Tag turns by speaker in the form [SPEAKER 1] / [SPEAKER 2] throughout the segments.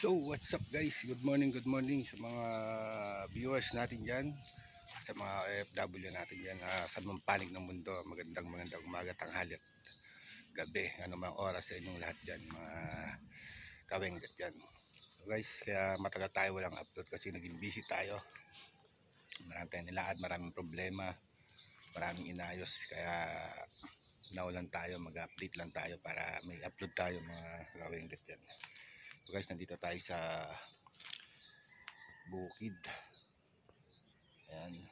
[SPEAKER 1] So what's up guys, good morning sa mga viewers natin dyan, sa mga OFW natin dyan, sa mampanig ng mundo. Magandang umaga, tanghali at gabi, ano mang oras sa inyong lahat dyan, mga kawenggat dyan. So guys, kaya matagal tayo walang upload kasi naging busy tayo. Marami tayong nilaad, maraming problema, maraming inayos, kaya nawalan tayo, mag-update lang tayo para may upload tayo mga kawenggat dyan. So guys, nandito tayo sa bukid. Ayan.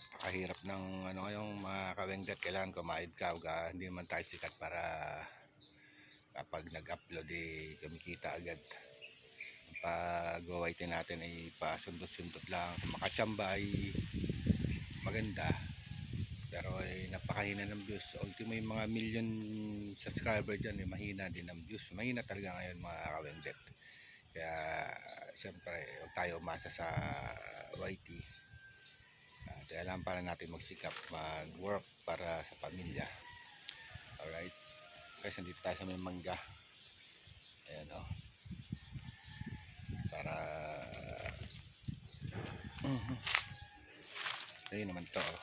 [SPEAKER 1] Napakahirap ng ano ngayong mga kawenggat, kailangan kumaid ka, hindi naman tayo sikat para kapag nag-upload kumikita agad. Ang pag-gawaitin natin ay pasundot-sundot lang. Kung makatsamba ay maganda, pero ay napakahina ng views. Ultimo yung mga million subscriber dyan, mahina din ang views. Mahina talaga ngayon mga kawenggat. Kaya siyempre huwag tayo umasa sa YT. Kailangan para natin magsikap, mag-work para sa pamilya. Alright, guys, nandito tayo sa may mangga. Ayan o, para ayun naman to o.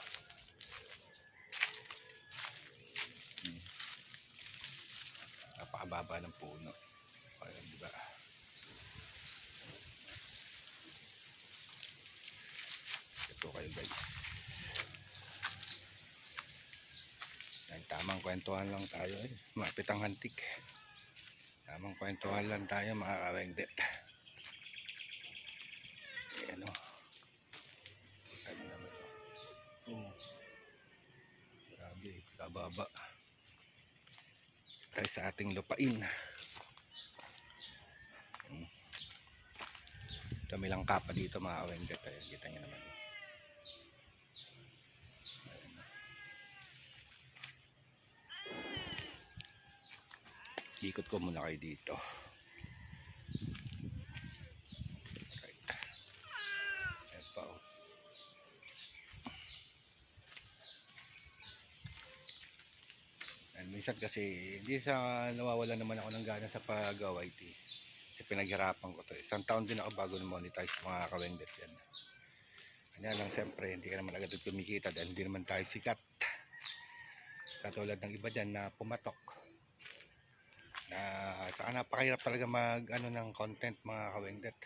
[SPEAKER 1] Napakababa ng puno. Ayan, diba? Ito kayo guys. Ayan, tamang kwentuhan lang tayo eh. Mapitang hantik. Tamang kwentuhan lang tayo mga kawengdet. Ayan o. Kita nyo naman o. Grabe, kababa. Tayo sa ating lupain. Dami lang kapa dito mga kawengdet. Ayan, kita nyo naman. Ikot ko muna kayo dito. Right. Ayan pa o. Minsan kasi hindi sa nawawala naman ako ng gana sa pag-YT. Kasi pinaghirapan ko to. Isang taon din ako bago na-monetize mga kawengdet yan. Kanya lang siyempre hindi ka naman agad kumikita dahil hindi naman tayo sikat. Katulad ng iba dyan na pumatok. Saka napakahirap talaga mag ano ng content mga kawengdet.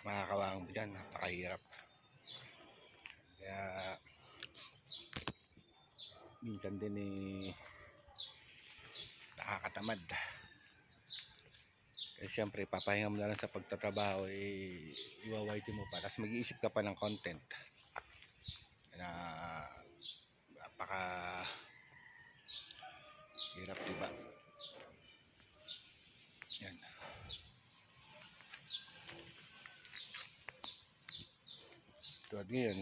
[SPEAKER 1] Mga kawang dyan, napakahirap. Kaya minsan din nakakatamad. Kasi siyempre papahinga mo na lang sa pagtatrabaho, iwawayte mo pa, tapos mag-iisip ka pa ng content na napaka hirap, diba? Yan. Tulad ngayon,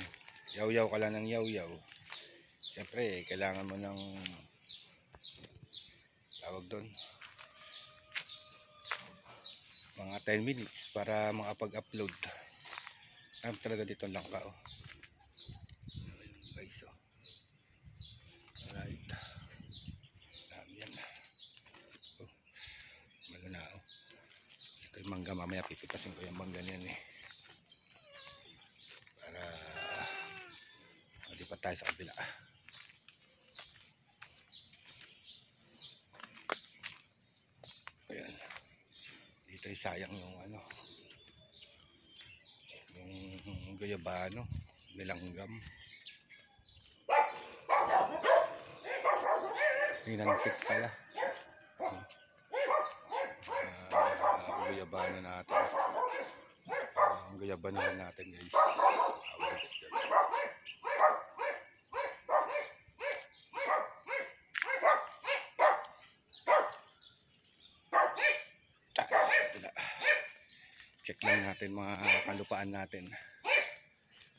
[SPEAKER 1] yaw-yaw ka lang ng yaw-yaw. Siyempre kailangan mo ng tawag doon mga 10 minutes para makapag-upload. Time talaga dito lang ka o. Guys o. Alright. Yan. Oh, malo na o. Ito yung mangga, mamaya pipitasin ko yung mangga niyan eh. Para malipat tayo sa kabila. Ayan. Dito ay sayang yung ano, yung guyabano, nilanggam. Ninantik pala. Guyabano natin. Ang guyabano natin guys. Check lang natin mga kalupaan natin.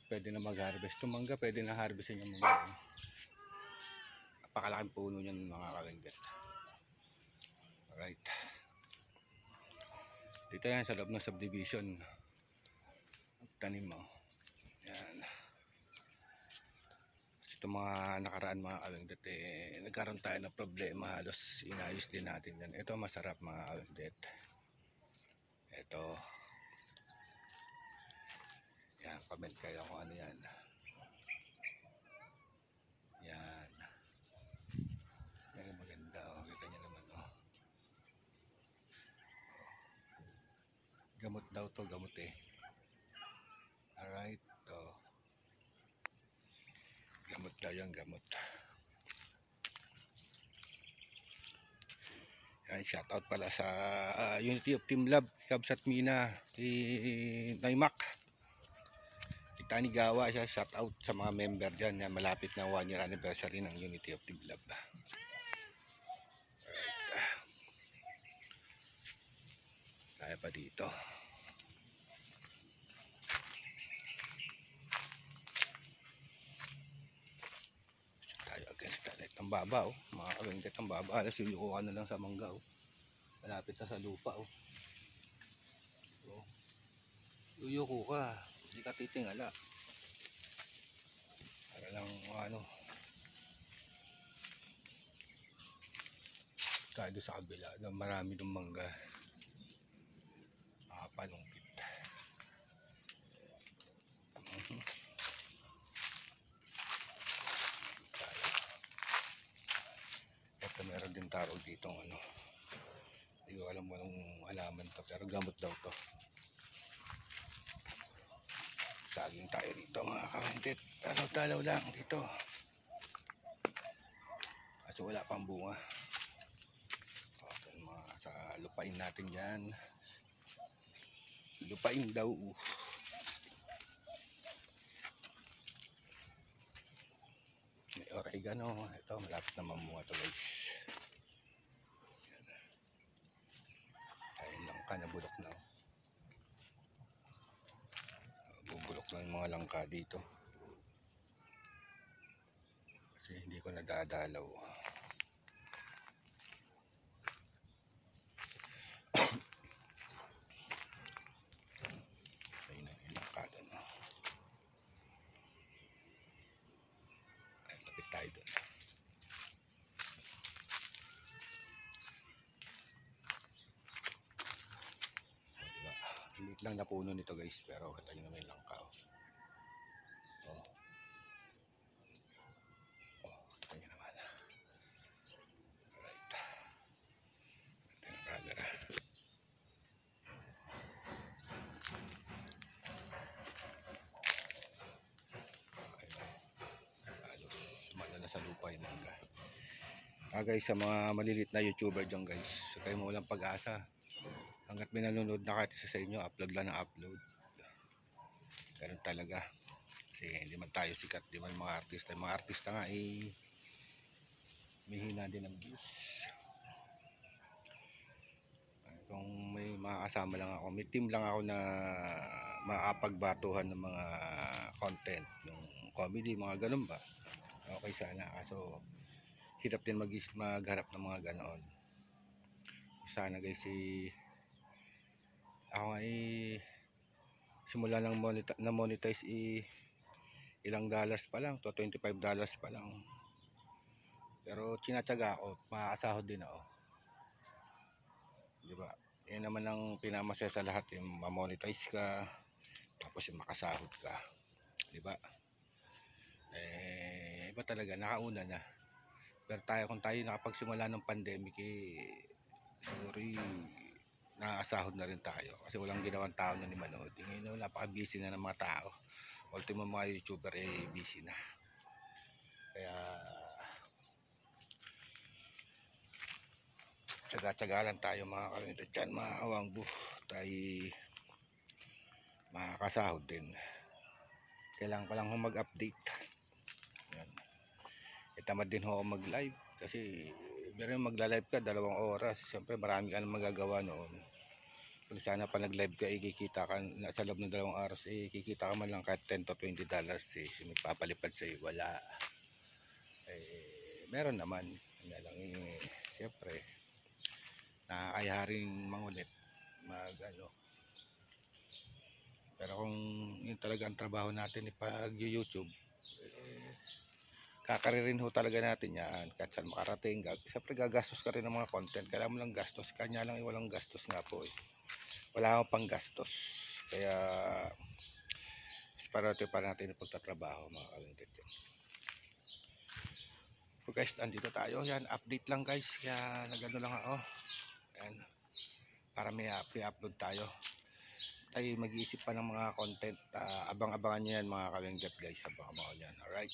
[SPEAKER 1] Pwede na mag-harvest. Itong mangga pwede na harvestin yung mangga. Napakalaking puno niyan mga kawengdet. Alright. Dito yan sa loob ng subdivision. Tanim mo. Yan. Itong mga nakaraan mga kawengdet, nagkaroon tayo ng problema, halos inayos din natin yan. Ito masarap mga kawengdet. Ito, yan, comment kayo kung ano yan. Yan, yan maganda, oh. Kita nyo naman, oh. Gamot daw to, gamot eh. Alright, oh. Gamot daw yan, gamot. Yan, shoutout pala sa Unity of Team Lab, Kabs at Mina, Naymak. Tanigawa siya, shoutout sa mga member dyan. Yan, malapit na 1 year anniversary ng Unity of Team Lab. Kaya pa dito. Tayo against that. Ang baba, oh. Mga kawengdet, ang baba. Alas yung ka na lang sa mangga, oh. Malapit na sa lupa, oh. Oh. Yuyuko ka. Hindi ka titingala. Para lang, ano. Kaya doon sa kabila, marami ng mangga. Panungkit. Ito meron din taro dito ano. Hindi ko alam mo anong alaman to, pero gamot daw to. Saging tayo dito mga kawengdet. Talaw-talaw lang dito. Kasi wala pang bunga. Okay, mga sa lupain natin yan. Lupain daw. May oregano. Ito malapit na mamunga to guys. Ayun lang ka, nabulok na. Bubulok na yung mga langka dito. Kasi hindi ko nadadalaw. Tayo doon. Diba? Liit lang na puno nito guys, pero kita nyo naman yung langka. Oh. Oh, kita nyo naman. Alright. Ito yung camera. Sa lupa yung mangga. Guys, sa mga malilit na YouTuber dyan guys, kayo mo walang pag-asa. Hanggat may nanonood na kahit isa sa inyo, upload lang na upload. Ganun talaga. Kasi hindi man tayo sikat, di man mga artista. Yung mga artista nga may hina din ang views. Kung may makakasama lang ako, may team lang ako na makapagbatuhan ng mga content, yung comedy, mga ganun ba. Okay sana, kaso hirap din magharap ng mga ganoon. Sana guys, ako nga simula ng monetize ilang dollars pa lang, to $25 pa lang. Pero tinatyaga ako, makakasahod din ako. Diba? Yan naman ang pinamasaya sa lahat, yung ma-monetize ka, tapos yung makasahod ka. Diba? Iba talaga, nakauna na. Pero kung tayo nakapagsimula ng pandemic, siguro nakasahod na rin tayo. Kasi walang ginawang tao na ni manood. Ngayon napaka-busy na ng mga tao. Ultimo mga YouTuber busy na. Kaya tsaga-tsaga lang tayo mga kawengdet dyan, mga kawangbu. Tayo makakasahod din. Kailangan ko lang mag-update. Yan. Tamad din ako mag-live kasi meron magla-live ka 2 oras. Siyempre marami ka nang magagawa noon. Kung sana pa nag-live ka, kikita ka sa loob ng 2 oras, kikita ka man lang kahit $10 to $20. Magpapalipad sa'yo, wala. Meron naman. Lang, siyempre nakakaya rin mangulit pero kung yun talaga ang trabaho natin pag YouTube, kakaririn ho talaga natin yan kahit saan makarating. Siyempre gagastos ka rin ng mga content, kailangan mo lang gastos, kanya lang walang gastos nga po eh. Wala akong pang gastos, kaya parati pa natin yung pagtatrabaho mga kalingkit. So guys, andito tayo, yan, update lang guys, kaya nagano lang ako, yan, para may upload tayo. Ay mag-iisip pa ng mga content, abang-abangan nyo yan mga kalingkit guys, abang-abangan yan, alright.